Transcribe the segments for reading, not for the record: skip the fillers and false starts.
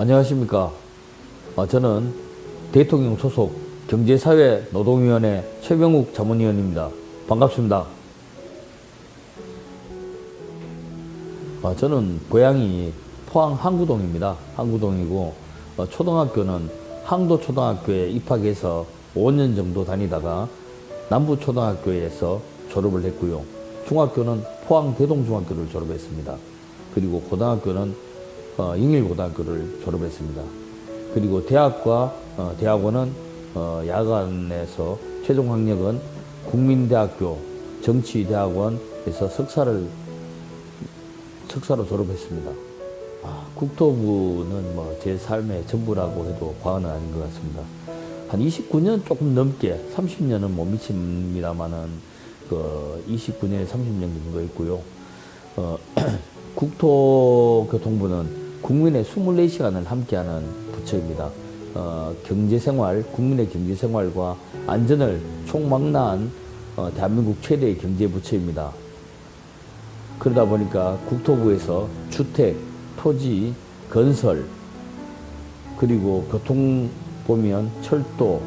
안녕하십니까. 저는 대통령 소속 경제사회노동위원회 최병욱 자문위원입니다. 반갑습니다. 저는 고향이 포항 항구동입니다. 항구동이고 초등학교는 항도초등학교에 입학해서 5년 정도 다니다가 남부초등학교에서 졸업을 했고요. 중학교는 포항 대동중학교를 졸업했습니다. 그리고 고등학교는 영일고등학교를 졸업했습니다. 그리고 대학과 대학원은 야간에서 최종 학력은 국민대학교 정치대학원에서 석사로 졸업했습니다. 국토부는 제 삶의 전부라고 해도 과언은 아닌 것 같습니다. 한 29년 조금 넘게 30년은 못 미칩니다만은 29년에 30년 정도 있고요. 국토교통부는 국민의 24시간을 함께하는 부처입니다. 국민의 경제생활과 안전을 총망라한 대한민국 최대의 경제부처입니다. 그러다 보니까 국토부에서 주택, 토지, 건설, 그리고 교통 보면 철도,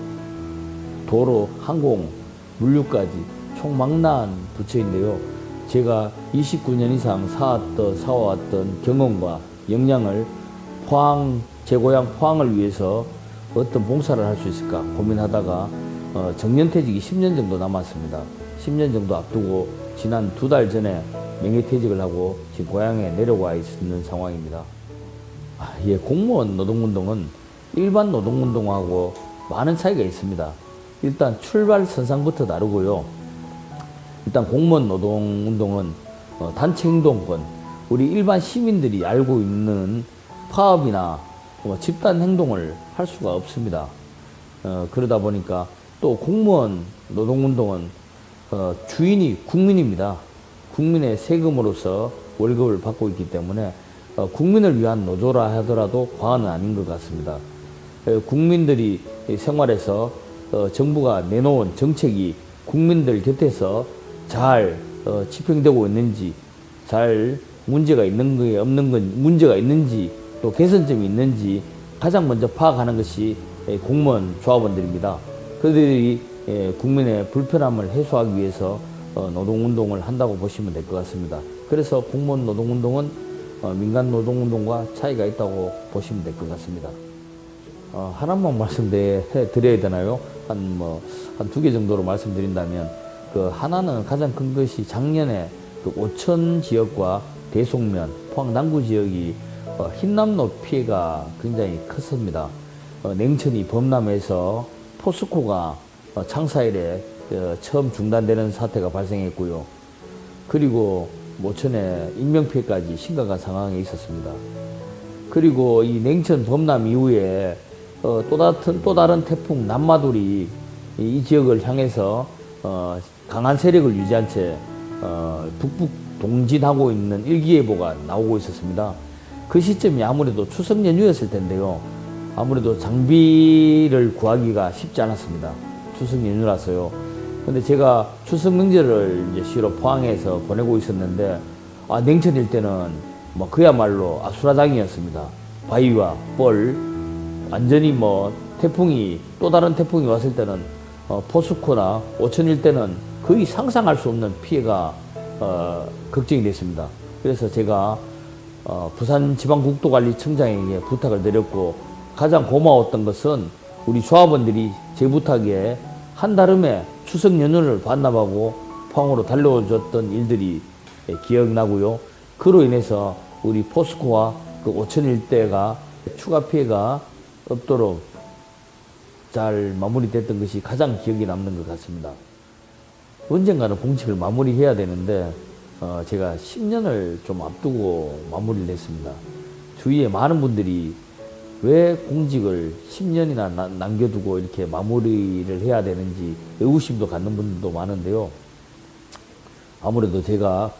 도로, 항공, 물류까지 총망라한 부처인데요. 제가 29년 이상 살아왔던 경험과 역량을 제 고향 포항을 위해서 어떤 봉사를 할 수 있을까 고민하다가 정년퇴직이 10년 정도 남았습니다. 10년 정도 앞두고 지난 2달 전에 명예퇴직을 하고 지금 고향에 내려와 있는 상황입니다. 공무원 노동운동은 일반 노동운동하고 많은 차이가 있습니다. 일단 출발 선상부터 다르고요. 일단 공무원 노동운동은 단체행동권, 우리 일반 시민들이 알고 있는 파업이나 집단 행동을 할 수가 없습니다. 그러다 보니까 또 공무원 노동운동은 주인이 국민입니다. 국민의 세금으로서 월급을 받고 있기 때문에 국민을 위한 노조라 하더라도 과언은 아닌 것 같습니다. 국민들이 생활에서 정부가 내놓은 정책이 국민들 곁에서 잘 집행되고 있는지, 잘 문제가 있는 게 없는 건 문제가 있는지 또 개선점이 있는지 가장 먼저 파악하는 것이 공무원 조합원들입니다. 그들이 국민의 불편함을 해소하기 위해서 노동운동을 한다고 보시면 될 것 같습니다. 그래서 공무원 노동운동은 민간 노동운동과 차이가 있다고 보시면 될 것 같습니다. 하나만 말씀드려야 되나요? 한 2개 정도로 말씀드린다면, 하나는 가장 큰 것이 작년에 오천 지역과 대송면, 포항 남구 지역이 흰남노 피해가 굉장히 컸습니다. 냉천이 범람해서 포스코가 창사 이래 처음 중단되는 사태가 발생했고요. 그리고 모천에 인명피해까지 심각한 상황에 있었습니다. 그리고 이 냉천 범람 이후에 또 다른 태풍 남마돌이 이 지역을 향해서 강한 세력을 유지한 채 북북 동진하고 있는 일기예보가 나오고 있었습니다. 그 시점이 아무래도 추석 연휴였을 텐데요. 아무래도 장비를 구하기가 쉽지 않았습니다. 추석 연휴라서요. 근데 제가 추석 명절을 이제 쉬러 포항에서 보내고 있었는데, 냉천일 때는 그야말로 아수라장이었습니다. 바위와 뻘, 완전히 또 다른 태풍이 왔을 때는 포스코나 오천일 때는 거의 상상할 수 없는 피해가 걱정이 됐습니다. 그래서 제가 부산지방국토관리청장에게 부탁을 드렸고, 가장 고마웠던 것은 우리 조합원들이 제 부탁에 한달음에 추석 연휴를 반납하고 포항으로 달려줬던 일들이 기억나고요. 그로 인해서 우리 포스코와 오천 일대가 추가 피해가 없도록 잘 마무리됐던 것이 가장 기억에 남는 것 같습니다. 언젠가는 공직을 마무리해야 되는데 제가 10년을 좀 앞두고 마무리를 했습니다. 주위에 많은 분들이 왜 공직을 10년이나 남겨두고 이렇게 마무리를 해야 되는지 의구심도 갖는 분들도 많은데요. 아무래도 제가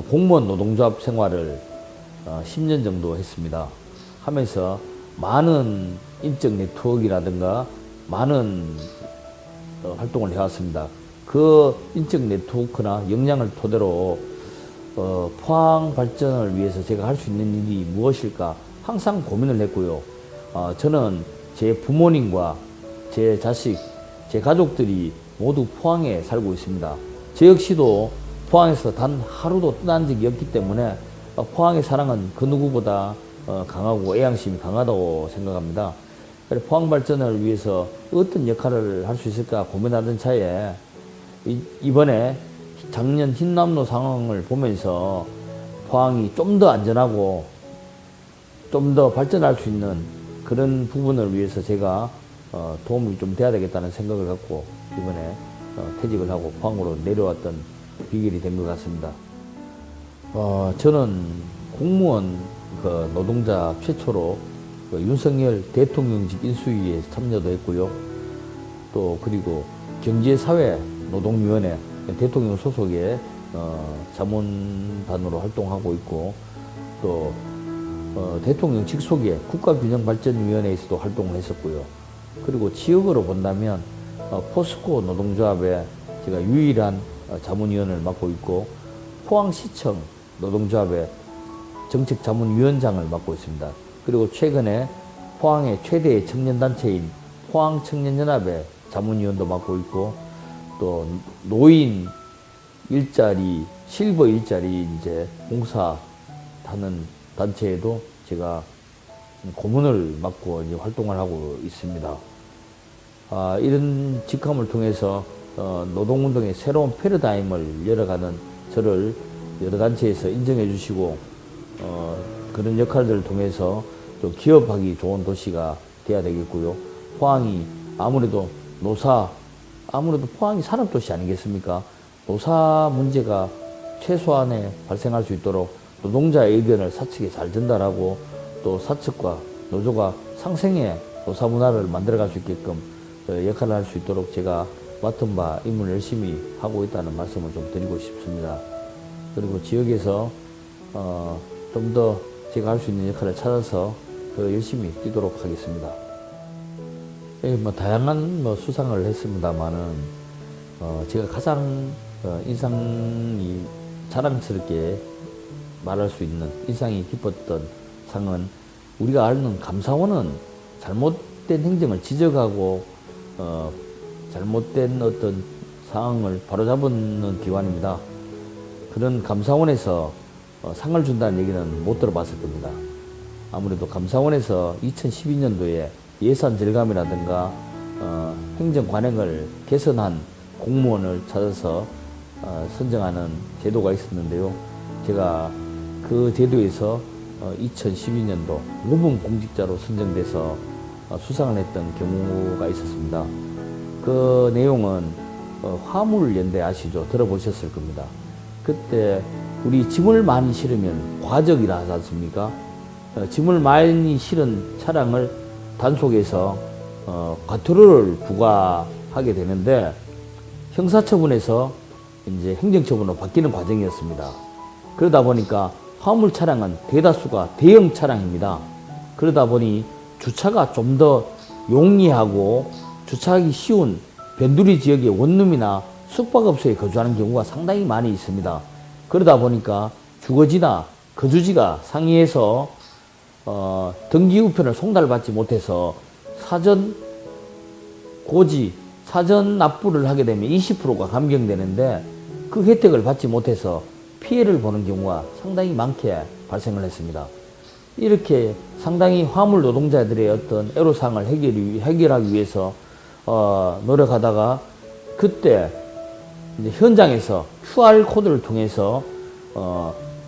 공무원 노동조합 생활을 10년 정도 했습니다. 하면서 많은 인적 네트워크라든가 많은 활동을 해왔습니다. 그 인적 네트워크나 역량을 토대로 포항 발전을 위해서 제가 할 수 있는 일이 무엇일까 항상 고민을 했고요. 저는 제 부모님과 제 자식, 제 가족들이 모두 포항에 살고 있습니다. 저 역시도 포항에서 단 하루도 떠난 적이 없기 때문에 포항의 사랑은 그 누구보다 강하고 애양심이 강하다고 생각합니다. 포항 발전을 위해서 어떤 역할을 할 수 있을까 고민하던 차에 이번에 작년 흰남노 상황을 보면서 포항이 좀 더 안전하고 좀 더 발전할 수 있는 그런 부분을 위해서 제가 도움이 좀 돼야 되겠다는 생각을 갖고 이번에 퇴직을 하고 포항으로 내려왔던 비결이 된 것 같습니다. 저는 공무원 노동자 최초로 윤석열 대통령직 인수위에 참여도 했고요. 또 그리고 경제사회노동위원회 대통령 소속의 자문단으로 활동하고 있고 또 대통령 직속의 국가균형발전위원회에서도 활동을 했었고요. 그리고 지역으로 본다면 포스코 노동조합에 제가 유일한 자문위원을 맡고 있고 포항시청 노동조합의 정책자문위원장을 맡고 있습니다. 그리고 최근에 포항의 최대의 청년단체인 포항청년연합의 자문위원도 맡고 있고 또 노인 일자리, 실버 일자리 이제 봉사하는 단체에도 제가 고문을 맡고 이제 활동을 하고 있습니다. 이런 직함을 통해서 노동운동의 새로운 패러다임을 열어가는 저를 여러 단체에서 인정해 주시고 그런 역할들을 통해서 좀 기업하기 좋은 도시가 돼야 되겠고요. 포항이 아무래도 포항이 산업도시 아니겠습니까? 노사 문제가 최소한에 발생할 수 있도록 노동자의 의견을 사측에 잘 전달하고 또 사측과 노조가 상생의 노사 문화를 만들어갈 수 있게끔 역할을 할 수 있도록 제가 맡은 바 임무를 열심히 하고 있다는 말씀을 좀 드리고 싶습니다. 그리고 지역에서 좀 더 제가 할 수 있는 역할을 찾아서 더 열심히 뛰도록 하겠습니다. 다양한 수상을 했습니다만은 제가 가장 인상이 자랑스럽게 말할 수 있는 인상이 깊었던 상은 우리가 아는 감사원은 잘못된 행정을 지적하고 잘못된 어떤 상황을 바로잡는 기관입니다. 그런 감사원에서 상을 준다는 얘기는 못 들어봤을 겁니다. 아무래도 감사원에서 2012년도에 예산 절감이라든가 행정 관행을 개선한 공무원을 찾아서 선정하는 제도가 있었는데요. 제가 그 제도에서 2012년도 모범 공직자로 선정돼서 수상을 했던 경우가 있었습니다. 그 내용은 화물연대 아시죠? 들어보셨을 겁니다. 그때 우리 짐을 많이 실으면 과적이라 하지 않습니까? 짐을 많이 실은 차량을 단속해서 과태료를 부과하게 되는데 형사처분에서 이제 행정처분으로 바뀌는 과정이었습니다. 그러다 보니까 화물 차량은 대다수가 대형 차량입니다. 그러다 보니 주차가 좀 더 용이하고 주차하기 쉬운 변두리 지역의 원룸이나 숙박업소에 거주하는 경우가 상당히 많이 있습니다. 그러다 보니까 주거지나 거주지가 상이해서 등기우편을 송달받지 못해서 사전 납부를 하게 되면 20%가 감경되는데 그 혜택을 받지 못해서 피해를 보는 경우가 상당히 많게 발생을 했습니다. 이렇게 상당히 화물 노동자들의 어떤 애로사항을 해결하기 위해서 노력하다가 그때 이제 현장에서 QR코드를 통해서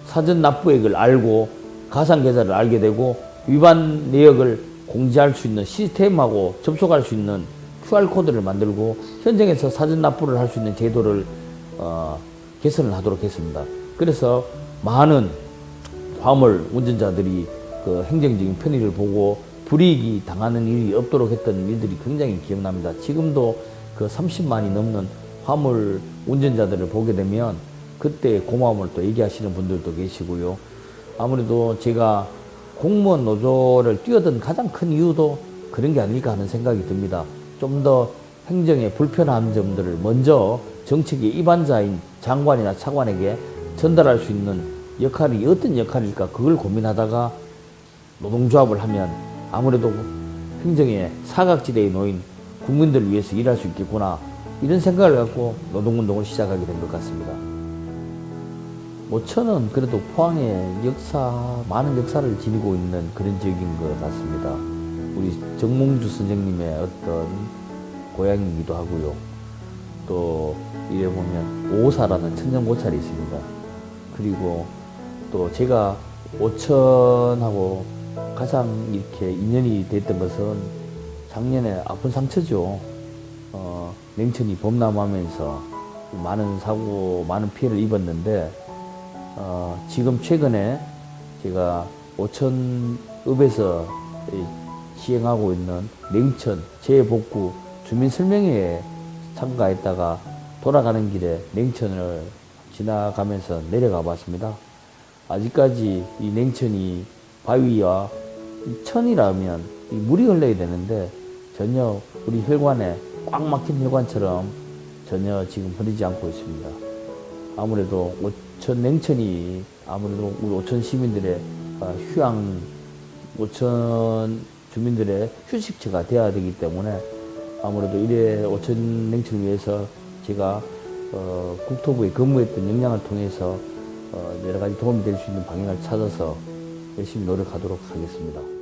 사전 납부액을 알고 가상 계좌를 알게 되고 위반 내역을 공지할 수 있는 시스템하고 접속할 수 있는 QR코드를 만들고 현장에서 사전 납부를 할 수 있는 제도를 개선을 하도록 했습니다. 그래서 많은 화물 운전자들이 그 행정적인 편의를 보고 불이익이 당하는 일이 없도록 했던 일들이 굉장히 기억납니다. 지금도 그 30만이 넘는 화물 운전자들을 보게 되면 그때 고마움을 또 얘기하시는 분들도 계시고요. 아무래도 제가 공무원 노조를 뛰어든 가장 큰 이유도 그런 게 아닐까 하는 생각이 듭니다. 좀 더 행정의 불편한 점들을 먼저 정책의 입안자인 장관이나 차관에게 전달할 수 있는 역할이 어떤 역할일까 그걸 고민하다가 노동조합을 하면 아무래도 행정의 사각지대에 놓인 국민들을 위해서 일할 수 있겠구나, 이런 생각을 갖고 노동운동을 시작하게 된 것 같습니다. 모천은 그래도 포항의 많은 역사를 지니고 있는 그런 지역인 것 같습니다. 우리 정몽주 선생님의 어떤 고향이기도 하고요. 또 이래 보면 오사라는 천년고찰이 있습니다. 그리고 또 제가 오천하고 가장 이렇게 인연이 됐던 것은 작년에 아픈 상처죠. 냉천이 범람하면서 많은 사고, 많은 피해를 입었는데, 지금 최근에 제가 오천읍에서 시행하고 있는 냉천 재복구 주민설명회에 참가했다가 돌아가는 길에 냉천을 지나가면서 내려가 봤습니다. 아직까지 이 냉천이 바위와 이 천이라면 이 물이 흘러야 되는데 전혀 우리 혈관에 꽉 막힌 혈관처럼 전혀 지금 흐르지 않고 있습니다. 아무래도 오천 냉천이 아무래도 우리 오천 시민들의 휴양, 오천 주민들의 휴식처가 되어야 되기 때문에 아무래도 이래 오천 냉천을 위해서 제가 국토부에 근무했던 역량을 통해서 여러 가지 도움이 될 수 있는 방향을 찾아서 열심히 노력하도록 하겠습니다.